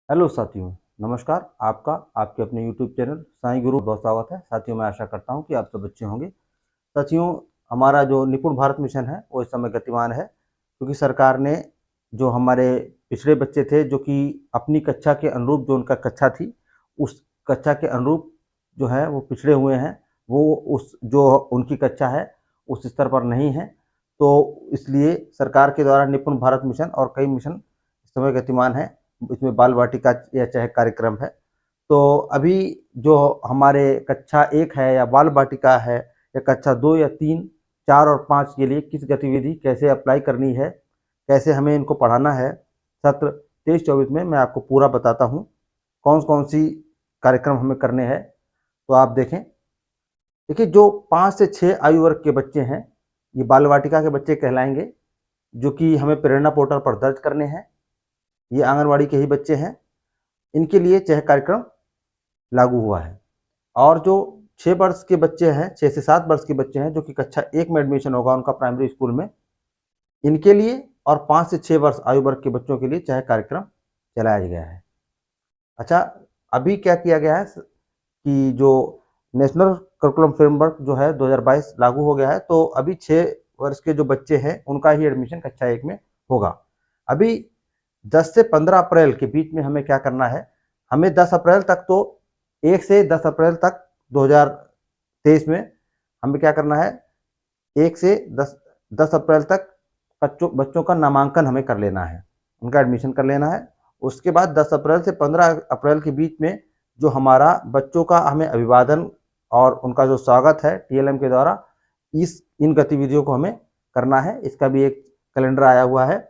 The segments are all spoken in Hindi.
हेलो साथियों, नमस्कार। आपका आपके अपने यूट्यूब चैनल साईं गुरु बहुत स्वागत है। साथियों, मैं आशा करता हूं कि आप सब अच्छे होंगे। साथियों, हमारा जो निपुण भारत मिशन है वो इस समय गतिमान है, क्योंकि सरकार ने जो हमारे पिछड़े बच्चे थे जो कि अपनी कक्षा के अनुरूप, जो उनका कक्षा थी उस कक्षा के अनुरूप जो है वो पिछड़े हुए हैं, वो उस जो उनकी कक्षा है उस स्तर पर नहीं है। तो इसलिए सरकार के द्वारा निपुण भारत मिशन और कई मिशन इस समय गतिमान है। इसमें बाल वाटिका या चाहे कार्यक्रम है। तो अभी जो हमारे कक्षा 1 है या बाल वाटिका है, या कक्षा 2 या 3, 4 और 5 के लिए किस गतिविधि कैसे अप्लाई करनी है, कैसे हमें इनको पढ़ाना है, सत्र 23-24 में मैं आपको पूरा बताता हूँ कौन कौन सी कार्यक्रम हमें करने हैं। तो आप देखें। देखिए, जो 5 से 6 आयु वर्ग के बच्चे हैं ये बाल वाटिका के बच्चे कहलाएंगे, जो कि हमें प्रेरणा पोर्टल पर दर्ज करने हैं। ये आंगनवाड़ी के ही बच्चे हैं। इनके लिए चयन कार्यक्रम लागू हुआ है। और जो 6 वर्ष के बच्चे हैं, 6 से 7 वर्ष के बच्चे हैं, जो कि कक्षा 1 में एडमिशन होगा उनका प्राइमरी स्कूल में, इनके लिए और 5 से 6 वर्ष आयु वर्ग के बच्चों के लिए चयन कार्यक्रम चलाया गया है। अच्छा, अभी क्या किया गया है कि जो नेशनल करिकुलम फ्रेमवर्क जो है 2022 लागू हो गया है, तो अभी 6 वर्ष के जो बच्चे हैं उनका ही एडमिशन कक्षा 1 में होगा। अभी 10 से 15 अप्रैल के बीच में हमें क्या करना है, हमें 10 अप्रैल तक, तो 1 से 10 अप्रैल तक 2023 में हमें क्या करना है, 1 से 10 अप्रैल तक बच्चों का नामांकन हमें कर लेना है, उनका एडमिशन कर लेना है। उसके बाद 10 अप्रैल से 15 अप्रैल के बीच में जो हमारा बच्चों का हमें अभिवादन और उनका जो स्वागत है टीएलएम के द्वारा, इन गतिविधियों को हमें करना है। इसका भी एक कैलेंडर आया हुआ है।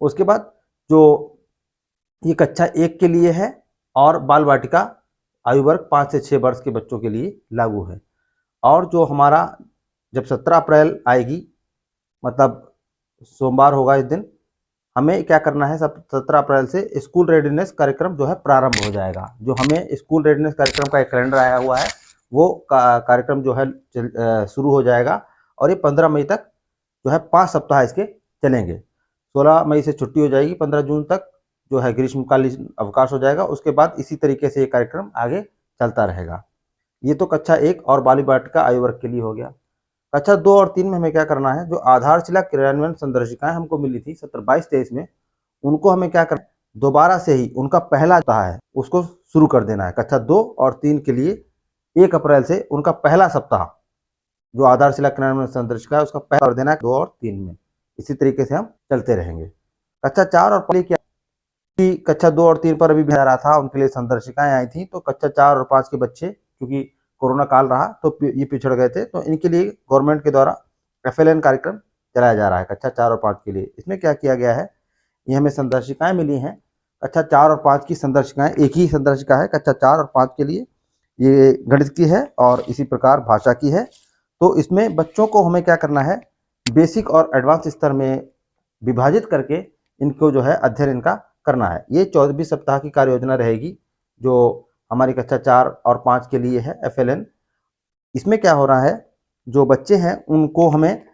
उसके बाद जो ये कक्षा 1 के लिए है और बाल वाटिका आयु वर्ग 5 से 6 वर्ष के बच्चों के लिए लागू है। और जो हमारा जब 17 अप्रैल आएगी, मतलब सोमवार होगा इस दिन, हमें क्या करना है, 17 अप्रैल से स्कूल रेडीनेस कार्यक्रम जो है प्रारंभ हो जाएगा। जो हमें स्कूल रेडीनेस कार्यक्रम का एक कैलेंडर आया हुआ है वो कार्यक्रम जो है शुरू हो जाएगा, और ये 15 मई तक जो है 5 सप्ताह इसके चलेंगे। 16 मई से छुट्टी हो जाएगी, 15 जून तक जो है ग्रीष्मकालीन अवकाश हो जाएगा। उसके बाद इसी तरीके से ये कार्यक्रम आगे चलता रहेगा। ये तो कक्षा 1 और बाल वाटिका आयु वर्ग के लिए हो गया। कक्षा 2 और 3 में हमें क्या करना है, जो आधारशिला क्रियान्वयन संदर्शिकाएं हमको मिली थी सत्र 22-23 में, उनको हमें क्या करना है, दोबारा से ही उनका पहला सप्ताह है उसको शुरू कर देना है। कक्षा 2 और 3 के लिए 1 अप्रैल से उनका पहला सप्ताह जो आधारशिला क्रियान्वयन संदर्शिका है उसका पहला कर देना है 2 और 3 में। इसी तरीके से हम चलते रहेंगे। कक्षा 4 और 5 क्या कि कक्षा 2 और 3 पर अभी भेजा रहा था, उनके लिए संदर्शिकाएं आई थी। तो कक्षा 4 और 5 के बच्चे, क्योंकि कोरोना काल रहा तो ये पिछड़ गए थे, तो इनके लिए गवर्नमेंट के द्वारा एफएलएन कार्यक्रम चलाया जा रहा है कक्षा 4 और 5 के लिए। इसमें क्या किया गया है, ये हमें संदर्शिकाएं मिली हैं। कक्षा 4 और 5 की संदर्शिकाएं, एक ही संदर्शिका है कक्षा 4 और 5 के लिए, ये गणित की है और इसी प्रकार भाषा की है। तो इसमें बच्चों को हमें क्या करना है, बेसिक और एडवांस स्तर में विभाजित करके इनको जो है अध्ययन इनका करना है। ये 24 सप्ताह की कार्य योजना रहेगी जो हमारी कक्षा 4 और 5 के लिए है एफएलएन। इसमें क्या हो रहा है, जो बच्चे हैं उनको हमें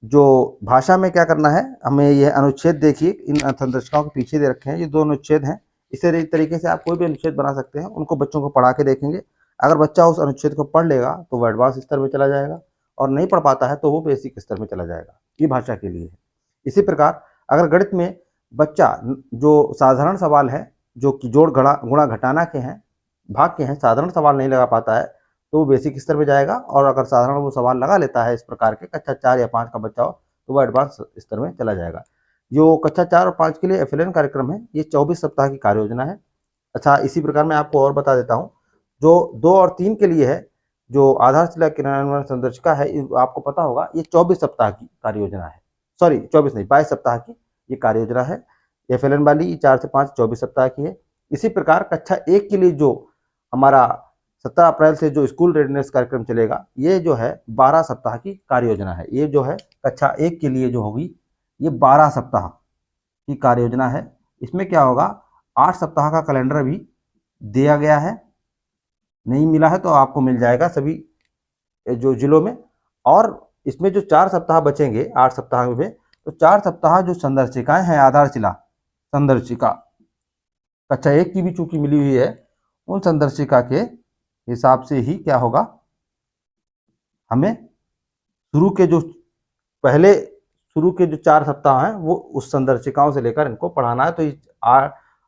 जो भाषा में क्या करना है, हमें यह अनुच्छेद देखिए, इन संदर्शिकाओं के पीछे दे रखे हैं, ये 2 अनुच्छेद हैं। इसी तरीके से आप कोई भी अनुच्छेद बना सकते हैं, उनको बच्चों को पढ़ा के देखेंगे। अगर बच्चा उस अनुच्छेद को पढ़ लेगा तो वह एडवांस स्तर में चला जाएगा, और नहीं पढ़ पाता है तो वो बेसिक स्तर में चला जाएगा। ये भाषा के लिए है। इसी प्रकार अगर गणित में बच्चा जो साधारण सवाल है, जो कि जोड़ गुणा घटाना के हैं, भाग के हैं, साधारण सवाल नहीं लगा पाता है तो वो बेसिक स्तर में जाएगा। और अगर साधारण वो सवाल लगा लेता है इस प्रकार के, कक्षा 4 या 5 का बच्चा हो, तो वो एडवांस स्तर में चला जाएगा। जो कक्षा 4 और 5 के लिए एफएलएन कार्यक्रम है, ये 24 सप्ताह की कार्य योजना है। अच्छा, इसी प्रकार मैं आपको और बता देता हूँ, जो 2 और 3 के लिए है, जो आधारशिला क्रियान्वयन संदर्शिका है, आपको पता होगा ये 24 सप्ताह की कार्य योजना है। सॉरी, 24 नहीं, 22 सप्ताह की ये कार्य योजना है। एफएलएन वाली 4 से 5 24 सप्ताह की है। इसी प्रकार कक्षा 1 के लिए जो हमारा 17 अप्रैल से जो स्कूल रेडीनेस कार्यक्रम चलेगा, ये जो है 12 सप्ताह की कार्य योजना है। ये जो है कक्षा 1 के लिए जो होगी, ये 12 सप्ताह की कार्य योजना है। इसमें क्या होगा, 8 सप्ताह का कैलेंडर भी दिया गया है, नहीं मिला है तो आपको मिल जाएगा सभी जो जिलों में। और इसमें जो 4 सप्ताह बचेंगे 8 सप्ताह में, तो 4 सप्ताह जो संदर्शिकाएं हैं, आधारशिला संदर्शिका, कक्षा 1 की भी चूंकि मिली हुई है, उन संदर्शिका के हिसाब से ही क्या होगा, हमें शुरू के जो 4 सप्ताह हैं वो उस संदर्शिकाओं से लेकर इनको पढ़ाना है। तो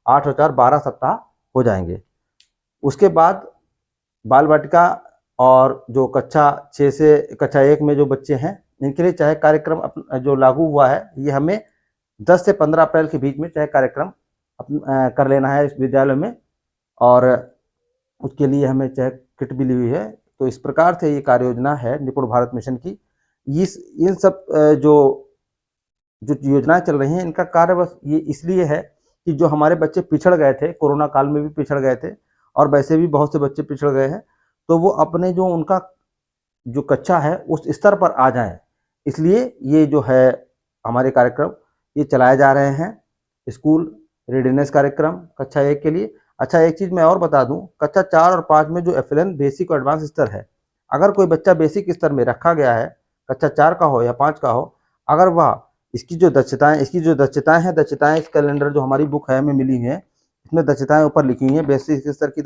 8 और 4 12 सप्ताह हो जाएंगे। उसके बाद बाल वाटिका और जो कक्षा 6 से कक्षा 1 में जो बच्चे हैं, इनके लिए चाहे कार्यक्रम जो लागू हुआ है, ये हमें 10 से 15 अप्रैल के बीच में चाहे कार्यक्रम कर लेना है इस विद्यालय में, और उसके लिए हमें चाहे किट भी ली हुई है। तो इस प्रकार से ये कार्य योजना है निपुण भारत मिशन की। इन सब जो योजनाएं चल रही हैं, इनका कार्य बस ये इसलिए है कि जो हमारे बच्चे पिछड़ गए थे, कोरोना काल में भी पिछड़ गए थे और वैसे भी बहुत से बच्चे पिछड़ गए हैं, तो वो अपने जो उनका जो कक्षा है उस स्तर पर आ जाएं, इसलिए ये जो है हमारे कार्यक्रम ये चलाए जा रहे हैं। स्कूल रेडीनेस कार्यक्रम कक्षा 1 के लिए। अच्छा, एक चीज़ मैं और बता दूं, कक्षा 4 और 5 में जो FLN बेसिक और एडवांस स्तर है, अगर कोई बच्चा बेसिक स्तर में रखा गया है, कक्षा 4 का हो या 5 का हो, अगर वह इसकी जो दक्षताएं हैं, दक्षताएं इस कैलेंडर जो हमारी बुक है हमें मिली हुई है, इसमें दक्षताएं ऊपर लिखी हुई हैं, बेसिक स्तर की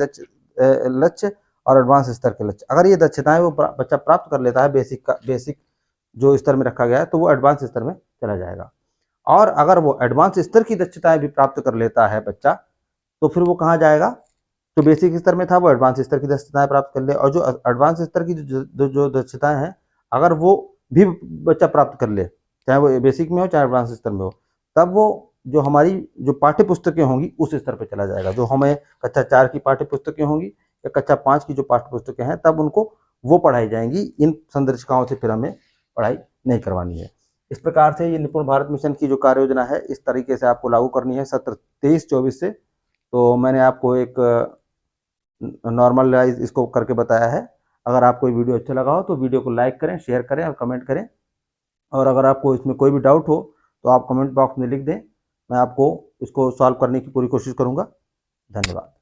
लक्ष्य और एडवांस स्तर के लक्ष्य। अगर ये दक्षताएं वो बच्चा प्राप्त कर लेता है बेसिक जो स्तर में रखा गया है, तो वो एडवांस स्तर में चला जाएगा। और अगर वो एडवांस स्तर की दक्षताएं भी प्राप्त कर लेता है बच्चा, तो फिर वो कहाँ जाएगा, जो बेसिक स्तर में था वो एडवांस स्तर की दक्षताएं प्राप्त कर ले, और जो एडवांस स्तर की जो दक्षताएं हैं, अगर वो भी बच्चा प्राप्त कर ले, चाहे वो बेसिक में हो चाहे एडवांस स्तर में हो, तब वो जो हमारी जो पाठ्य पुस्तकें होंगी उस स्तर पर चला जाएगा। जो हमें कक्षा 4 की पाठ्य पुस्तकें होंगी या कक्षा 5 की जो पाठ्य पुस्तकें हैं, तब उनको वो पढ़ाई जाएंगी। इन संदर्शिकाओं से फिर हमें पढ़ाई नहीं करवानी है। इस प्रकार से ये निपुण भारत मिशन की जो कार्य योजना है, इस तरीके से आपको लागू करनी है सत्र 23-24 से। तो मैंने आपको एक नॉर्मलाइज इसको करके बताया है। अगर आपको ये वीडियो अच्छा लगा हो तो वीडियो को लाइक करें, शेयर करें और कमेंट करें। और अगर आपको इसमें कोई भी डाउट हो तो आप कमेंट बॉक्स में लिख दें, मैं आपको इसको सॉल्व करने की पूरी कोशिश करूँगा। धन्यवाद।